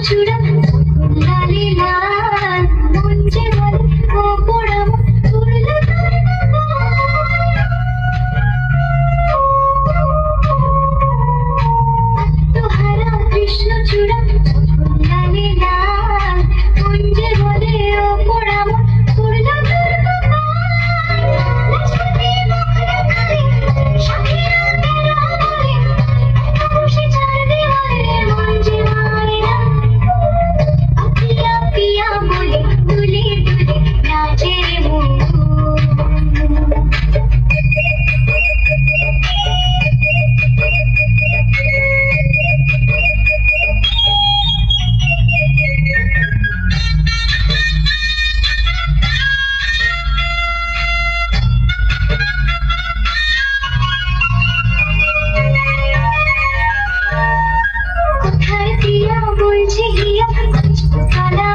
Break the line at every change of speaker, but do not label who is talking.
চূড়া লালি লাল মন যে বলে ও পোড়াম উড়লো তার আত্মহারা কৃষ্ণ চূড়া লালি লাল মন যে বলে ও পোড়াম উড়লো তার লাজপতি মুখরা কালি সাথীরা তেরা বলে খুশি চার দেওয়ালে মন যে মারে না পিয়া পিয়া বলে দুলে দুলে নাচে রে মন কোথায় পিয়া বলছে হিয়া কালা